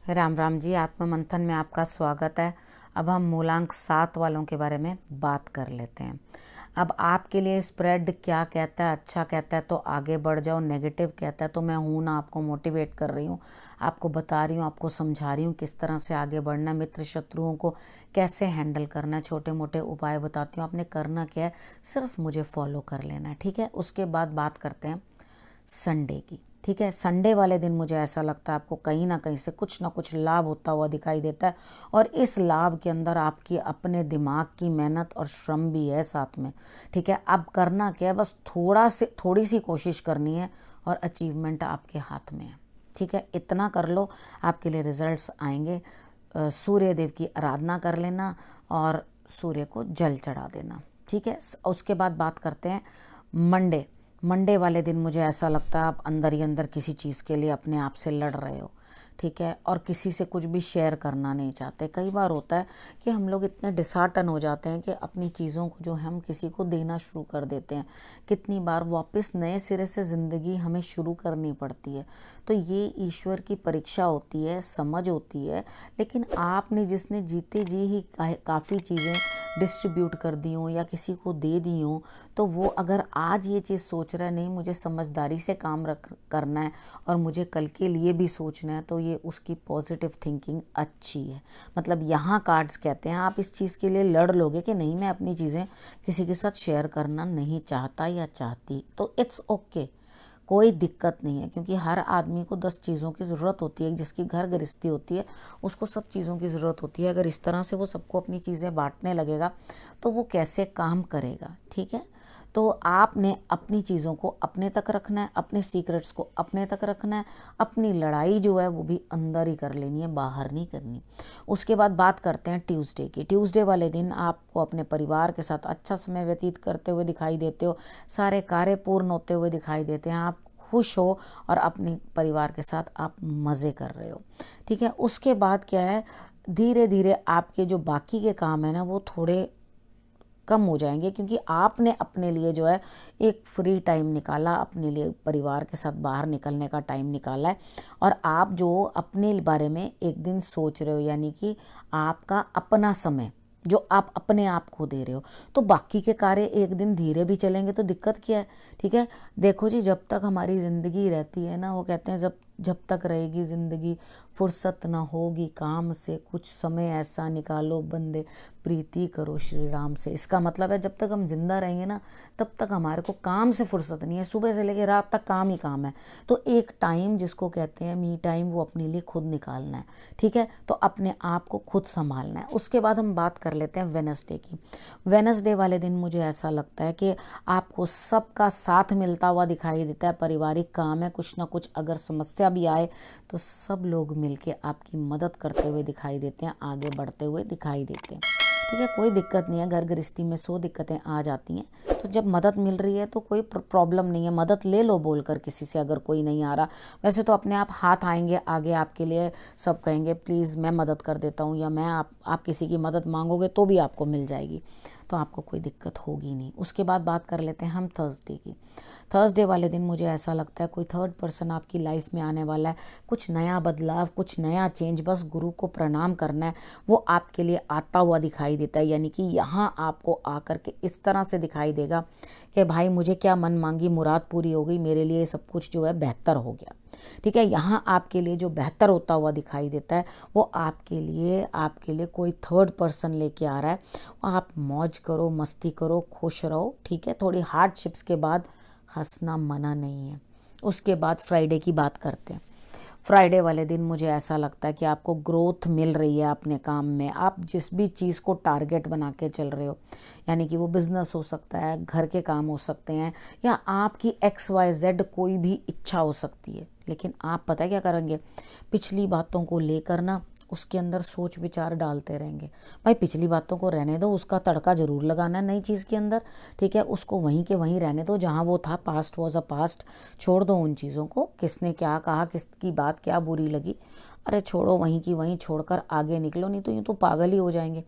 राम राम जी। आत्म मंथन में आपका स्वागत है। अब हम मूलांक 7 वालों के बारे में बात कर लेते हैं। अब आपके लिए स्प्रेड क्या कहता है, अच्छा कहता है तो आगे बढ़ जाओ, नेगेटिव कहता है तो मैं हूं ना आपको मोटिवेट कर रही हूँ, आपको बता रही हूँ, आपको समझा रही हूँ किस तरह से आगे बढ़ना है, मित्र शत्रुओं को कैसे हैंडल करना है, छोटे मोटे उपाय बताती हूँ। आपने करना क्या है, सिर्फ मुझे फॉलो कर लेना है, ठीक है। उसके बाद बात करते हैं संडे की, ठीक है। संडे वाले दिन मुझे ऐसा लगता है आपको कहीं ना कहीं से कुछ ना कुछ लाभ होता हुआ दिखाई देता है, और इस लाभ के अंदर आपकी अपने दिमाग की मेहनत और श्रम भी है साथ में, ठीक है। अब करना क्या है, बस थोड़ी सी कोशिश करनी है और अचीवमेंट आपके हाथ में है, ठीक है। इतना कर लो, आपके लिए रिजल्ट्स आएंगे। सूर्य देव की आराधना कर लेना और सूर्य को जल चढ़ा देना, ठीक है। उसके बाद बात करते हैं मंडे। मंडे वाले दिन मुझे ऐसा लगता है आप अंदर ही अंदर किसी चीज़ के लिए अपने आप से लड़ रहे हो, ठीक है, और किसी से कुछ भी शेयर करना नहीं चाहते। कई बार होता है कि हम लोग इतने डिसहार्टन हो जाते हैं कि अपनी चीज़ों को जो हम किसी को देना शुरू कर देते हैं। कितनी बार वापस नए सिरे से ज़िंदगी हमें शुरू करनी पड़ती है। तो ये ईश्वर की परीक्षा होती है, समझ होती है। लेकिन आपने जिसने जीते जी ही काफ़ी चीज़ें डिस्ट्रीब्यूट कर दी हूँ या किसी को दे दी हूँ, तो वो अगर आज ये चीज़ सोच रहा है नहीं मुझे समझदारी से काम करना है और मुझे कल के लिए भी सोचना है, तो ये उसकी पॉजिटिव थिंकिंग अच्छी है। मतलब यहाँ कार्ड्स कहते हैं आप इस चीज़ के लिए लड़ लोगे कि नहीं मैं अपनी चीज़ें किसी के साथ शेयर करना नहीं चाहता या चाहती, तो इट्स ओके, कोई दिक्कत नहीं है। क्योंकि हर आदमी को 10 चीज़ों की ज़रूरत होती है। जिसकी घर गृहस्थी होती है उसको सब चीज़ों की ज़रूरत होती है। अगर इस तरह से वो सबको अपनी चीज़ें बांटने लगेगा तो वो कैसे काम करेगा, ठीक है। तो आपने अपनी चीज़ों को अपने तक रखना है, अपने सीक्रेट्स को अपने तक रखना है। अपनी लड़ाई जो है वो भी अंदर ही कर लेनी है, बाहर नहीं करनी। उसके बाद बात करते हैं ट्यूसडे की। ट्यूसडे वाले दिन आपको अपने परिवार के साथ अच्छा समय व्यतीत करते हुए दिखाई देते हो, सारे कार्य पूर्ण होते हुए दिखाई देते हैं, आप खुश हो और अपने परिवार के साथ आप मज़े कर रहे हो, ठीक है। उसके बाद क्या है, धीरे धीरे आपके जो बाकी के काम है ना वो थोड़े कम हो जाएंगे, क्योंकि आपने अपने लिए जो है एक फ्री टाइम निकाला, अपने लिए परिवार के साथ बाहर निकलने का टाइम निकाला है। और आप जो अपने बारे में एक दिन सोच रहे हो, यानी कि आपका अपना समय जो आप अपने आप को दे रहे हो, तो बाकी के कार्य एक दिन धीरे भी चलेंगे तो दिक्कत क्या है, ठीक है। देखो जी, जब तक हमारी ज़िंदगी रहती है ना, वो कहते हैं जब जब तक रहेगी ज़िंदगी फुर्सत ना होगी काम से, कुछ समय ऐसा निकालो बंदे प्रीति करो श्री राम से। इसका मतलब है जब तक हम जिंदा रहेंगे ना तब तक हमारे को काम से फुर्सत नहीं है, सुबह से लेकर रात तक काम ही काम है। तो एक टाइम जिसको कहते हैं मी टाइम, वो अपने लिए खुद निकालना है, ठीक है। तो अपने आप को खुद संभालना है। उसके बाद हम बात कर लेते हैं वेडनेसडे की। वेडनेसडे वाले दिन मुझे ऐसा लगता है कि आपको सबका साथ मिलता हुआ दिखाई देता है। पारिवारिक काम है, कुछ ना कुछ अगर समस्या भी आए तो सब लोग मिलके आपकी मदद करते हुए दिखाई देते हैं, आगे बढ़ते हुए दिखाई देते हैं, ठीक है। कोई दिक्कत नहीं है, घर गृहस्थी में 100 दिक्कतें आ जाती हैं, तो जब मदद मिल रही है तो कोई प्रॉब्लम नहीं है, मदद ले लो बोलकर किसी से। अगर कोई नहीं आ रहा, वैसे तो अपने आप हाथ आएंगे आगे आपके लिए, सब कहेंगे प्लीज़ मैं मदद कर देता हूँ, या मैं आप किसी की मदद मांगोगे तो भी आपको मिल जाएगी, तो आपको कोई दिक्कत होगी नहीं। उसके बाद बात कर लेते हैं हम थर्सडे की। थर्सडे वाले दिन मुझे ऐसा लगता है कोई थर्ड पर्सन आपकी लाइफ में आने वाला है, कुछ नया बदलाव, कुछ नया चेंज। बस गुरु को प्रणाम करना है, वो आपके लिए आता हुआ दिखाई देता है। यानी कि यहाँ आपको आकर के इस तरह से दिखाई देगा कि भाई मुझे क्या मन मांगी मुराद पूरी हो गई, मेरे लिए सब कुछ जो है बेहतर हो गया, ठीक है। यहाँ आपके लिए जो बेहतर होता हुआ दिखाई देता है वो आपके लिए कोई थर्ड पर्सन लेके आ रहा है। आप मौज करो, मस्ती करो, खुश रहो, ठीक है। थोड़ी हार्डशिप्स के बाद हंसना मना नहीं है। उसके बाद फ्राइडे की बात करते हैं। फ्राइडे वाले दिन मुझे ऐसा लगता है कि आपको ग्रोथ मिल रही है अपने काम में। आप जिस भी चीज़ को टारगेट बना के चल रहे हो, यानी कि वो बिज़नेस हो सकता है, घर के काम हो सकते हैं, या आपकी XYZ कोई भी इच्छा हो सकती है। लेकिन आप पता है क्या करेंगे, पिछली बातों को लेकर ना उसके अंदर सोच विचार डालते रहेंगे। भाई पिछली बातों को रहने दो, उसका तड़का ज़रूर लगाना है नई चीज़ के अंदर, ठीक है। उसको वहीं के वहीं रहने दो जहाँ वो था, पास्ट वॉज अ पास्ट। छोड़ दो उन चीज़ों को, किसने क्या कहा, किसकी बात क्या बुरी लगी, अरे छोड़ो, वहीं की वहीं छोड़कर आगे निकलो, नहीं तो यूँ तो पागल ही हो जाएंगे,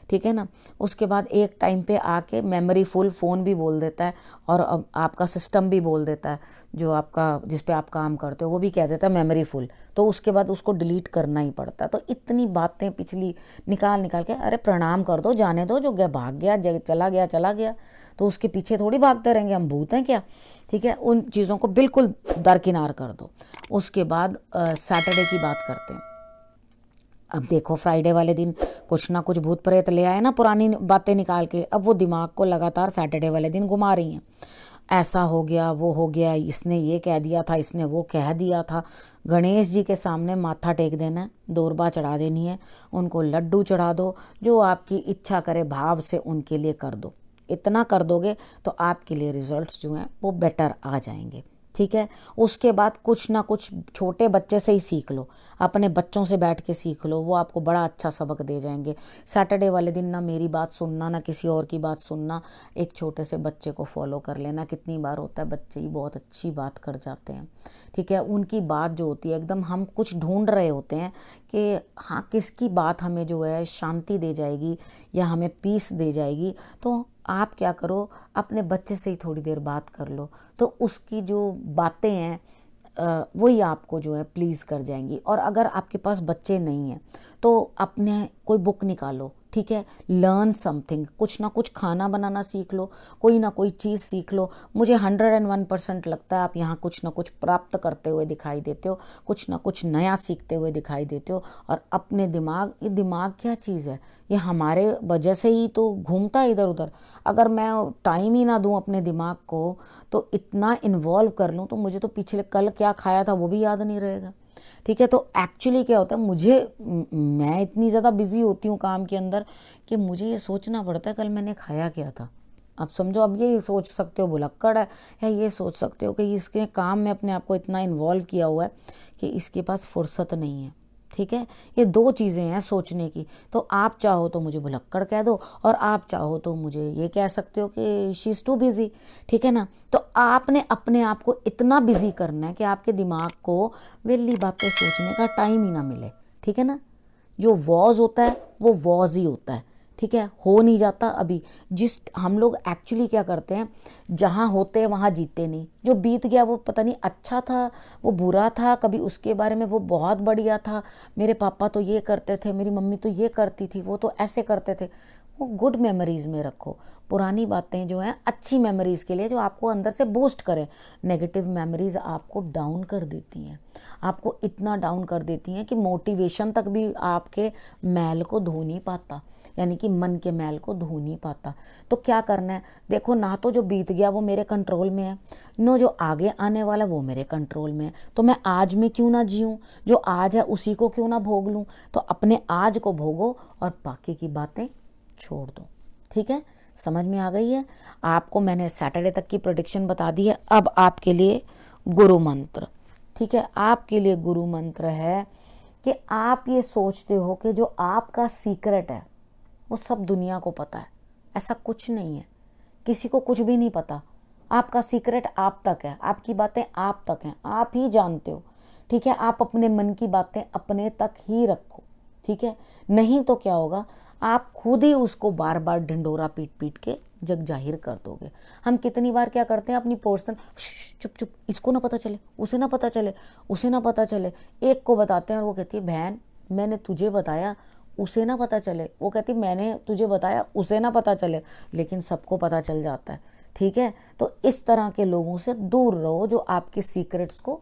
ठीक है ना। उसके बाद एक टाइम पे आके मेमोरी फुल फ़ोन भी बोल देता है, और अब आपका सिस्टम भी बोल देता है, जो आपका जिस पे आप काम करते हो वो भी कह देता है मेमोरी फुल, तो उसके बाद उसको डिलीट करना ही पड़ता है। तो इतनी बातें पिछली निकाल निकाल के, अरे प्रणाम कर दो, जाने दो, जो गया भाग गया, चला गया चला गया, तो उसके पीछे थोड़ी भागते रहेंगे, हम भूत हैं क्या, ठीक है। उन चीज़ों को बिल्कुल दरकिनार कर दो। उसके बाद सैटरडे की बात करते हैं। अब देखो फ्राइडे वाले दिन कुछ ना कुछ भूत प्रेत ले आए ना पुरानी बातें निकाल के, अब वो दिमाग को लगातार सैटरडे वाले दिन घुमा रही हैं। ऐसा हो गया, वो हो गया, इसने ये कह दिया था, इसने वो कह दिया था। गणेश जी के सामने माथा टेक देना है, दूर्बा चढ़ा देनी है, उनको लड्डू चढ़ा दो, जो आपकी इच्छा करे भाव से उनके लिए कर दो। इतना कर दोगे तो आपके लिए रिजल्ट्स जो हैं वो बेटर आ जाएंगे, ठीक है। उसके बाद कुछ ना कुछ छोटे बच्चे से ही सीख लो, अपने बच्चों से बैठ के सीख लो, वो आपको बड़ा अच्छा सबक दे जाएंगे। सैटरडे वाले दिन ना मेरी बात सुनना ना किसी और की बात सुनना, एक छोटे से बच्चे को फॉलो कर लेना। कितनी बार होता है बच्चे ही बहुत अच्छी बात कर जाते हैं, ठीक है। उनकी बात जो होती है एकदम, हम कुछ ढूंढ रहे होते हैं कि हाँ किसकी बात हमें जो है शांति दे जाएगी या हमें पीस दे जाएगी, तो आप क्या करो, अपने बच्चे से ही थोड़ी देर बात कर लो, तो उसकी जो बातें हैं वही आपको जो है प्लीज़ कर जाएंगी। और अगर आपके पास बच्चे नहीं हैं तो अपने कोई बुक निकालो, ठीक है, लर्न समथिंग, कुछ ना कुछ खाना बनाना सीख लो, कोई ना कोई चीज़ सीख लो। मुझे 101% लगता है आप यहाँ कुछ ना कुछ प्राप्त करते हुए दिखाई देते हो, कुछ ना कुछ नया सीखते हुए दिखाई देते हो। और अपने दिमाग, ये दिमाग क्या चीज़ है, ये हमारे वजह से ही तो घूमता है इधर उधर। अगर मैं टाइम ही ना दूँ अपने दिमाग को, तो इतना इन्वॉल्व कर लूँ, तो मुझे तो पिछले कल क्या खाया था वो भी याद नहीं रहेगा, ठीक है। तो एक्चुअली क्या होता है, मैं इतनी ज़्यादा बिजी होती हूँ काम के अंदर कि मुझे ये सोचना पड़ता है कल मैंने खाया क्या था। अब समझो, अब ये सोच सकते हो भुलक्कड़ है, या ये सोच सकते हो कि इसके काम में अपने आप को इतना इन्वॉल्व किया हुआ है कि इसके पास फुर्सत नहीं है, ठीक है। ये दो चीज़ें हैं सोचने की। तो आप चाहो तो मुझे भुलक्कड़ कह दो, और आप चाहो तो मुझे ये कह सकते हो कि शी इज़ टू बिजी, ठीक है ना। तो आपने अपने आप को इतना बिजी करना है कि आपके दिमाग को वेली बातें सोचने का टाइम ही ना मिले, ठीक है ना। जो वॉज होता है वो वॉज ही होता है, ठीक है, हो नहीं जाता। अभी जिस हम लोग एक्चुअली क्या करते हैं, जहाँ होते हैं वहाँ जीते नहीं। जो बीत गया वो पता नहीं अच्छा था, वो बुरा था, कभी उसके बारे में वो बहुत बढ़िया था, मेरे पापा तो ये करते थे, मेरी मम्मी तो ये करती थी, वो तो ऐसे करते थे, वो गुड मेमोरीज़ में रखो। पुरानी बातें जो हैं अच्छी मेमोरीज़ के लिए, जो आपको अंदर से बूस्ट करें। नेगेटिव मेमोरीज़ आपको डाउन कर देती हैं, आपको इतना डाउन कर देती हैं कि मोटिवेशन तक भी आपके मैल को धो नहीं पाता, यानी कि मन के मैल को धो नहीं पाता। तो क्या करना है, देखो, ना तो जो बीत गया वो मेरे कंट्रोल में है, नो जो आगे आने वाला वो मेरे कंट्रोल में है। तो मैं आज में क्यों ना जीऊँ, जो आज है उसी को क्यों ना भोग लूँ। तो अपने आज को भोगो और बाकी की बातें छोड़ दो, ठीक है। समझ में आ गई है आपको। मैंने सैटरडे तक की प्रेडिक्शन बता दी है। अब आपके लिए गुरु मंत्र, ठीक है। आपके लिए गुरु मंत्र है कि आप ये सोचते हो कि जो आपका सीक्रेट है वो सब दुनिया को पता है। ऐसा कुछ नहीं है, किसी को कुछ भी नहीं पता। आपका सीक्रेट आप तक है, आपकी बातें आप तक हैं, आप ही जानते हो, ठीक है। आप अपने मन की बातें अपने तक ही रखो, ठीक है। नहीं तो क्या होगा, आप खुद ही उसको बार बार ढिंडोरा पीट पीट के जग जाहिर कर दोगे। हम कितनी बार क्या करते हैं, अपनी पर्सन, चुप चुप, इसको ना पता चले, उसे ना पता चले, उसे ना पता चले। एक को बताते हैं और वो कहती है बहन मैंने तुझे बताया, उसे ना पता चले। वो कहती मैंने तुझे बताया, उसे ना पता चले, लेकिन सबको पता चल जाता है, ठीक है। तो इस तरह के लोगों से दूर रहो जो आपके सीक्रेट्स को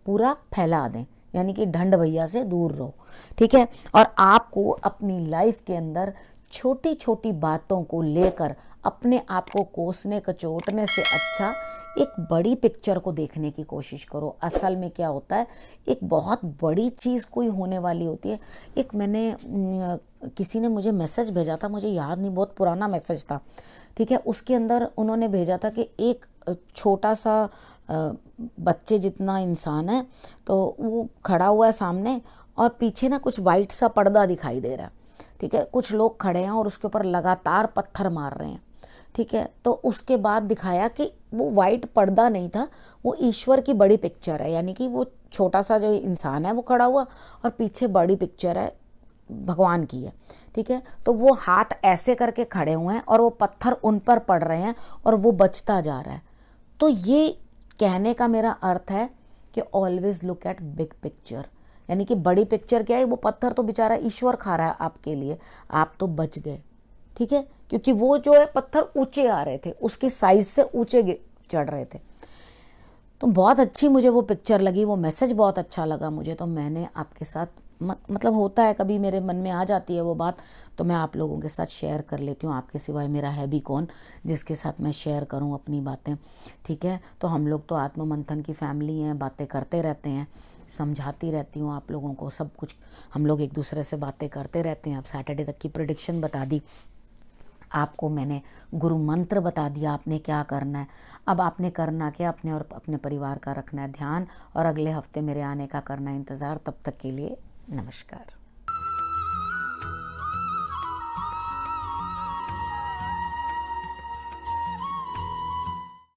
पूरा फैला दें, यानी कि ढंड भैया से दूर रहो, ठीक है। और आपको अपनी लाइफ के अंदर छोटी छोटी बातों को लेकर अपने आप को कोसने कचोटने से अच्छा एक बड़ी पिक्चर को देखने की कोशिश करो। असल में क्या होता है, एक बहुत बड़ी चीज़ कोई होने वाली होती है। एक मैंने किसी ने मुझे मैसेज भेजा था, मुझे याद नहीं, बहुत पुराना मैसेज था, ठीक है। उसके अंदर उन्होंने भेजा था कि एक छोटा सा बच्चे जितना इंसान है, तो वो खड़ा हुआ है सामने और पीछे ना कुछ वाइट सा पर्दा दिखाई दे रहा है, ठीक है। कुछ लोग खड़े हैं और उसके ऊपर लगातार पत्थर मार रहे हैं, ठीक है। तो उसके बाद दिखाया कि वो वाइट पर्दा नहीं था, वो ईश्वर की बड़ी पिक्चर है, यानी कि वो छोटा सा जो इंसान है वो खड़ा हुआ और पीछे बड़ी पिक्चर है भगवान की है, ठीक है। तो वो हाथ ऐसे करके खड़े हुए हैं और वो पत्थर उन पर पड़ रहे हैं और वो बचता जा रहा है। तो ये कहने का मेरा अर्थ है कि always look at big picture, यानी कि बड़ी पिक्चर क्या है, वो पत्थर तो बेचारा ईश्वर खा रहा है आपके लिए, आप तो बच गए, ठीक है, क्योंकि वो जो है पत्थर ऊंचे आ रहे थे, उसकी साइज से ऊंचे चढ़ रहे थे। तो बहुत अच्छी मुझे वो पिक्चर लगी, वो मैसेज बहुत अच्छा लगा मुझे, तो मैंने आपके साथ मतलब होता है कभी मेरे मन में आ जाती है वो बात, तो मैं आप लोगों के साथ शेयर कर लेती हूँ। आपके सिवाय मेरा है भी कौन जिसके साथ मैं शेयर करूँ अपनी बातें, ठीक है। तो हम लोग तो आत्म मंथन की फैमिली हैं, बातें करते रहते हैं, समझाती रहती हूँ आप लोगों को सब कुछ, हम लोग एक दूसरे से बातें करते रहते हैं। अब सैटरडे तक की प्रेडिक्शन बता दी आपको मैंने, गुरु मंत्र बता दिया आपने क्या करना है। अब आपने करना क्या, अपने और अपने परिवार का रखना है ध्यान, और अगले हफ्ते मेरे आने का करना है इंतज़ार। तब तक के लिए नमस्कार।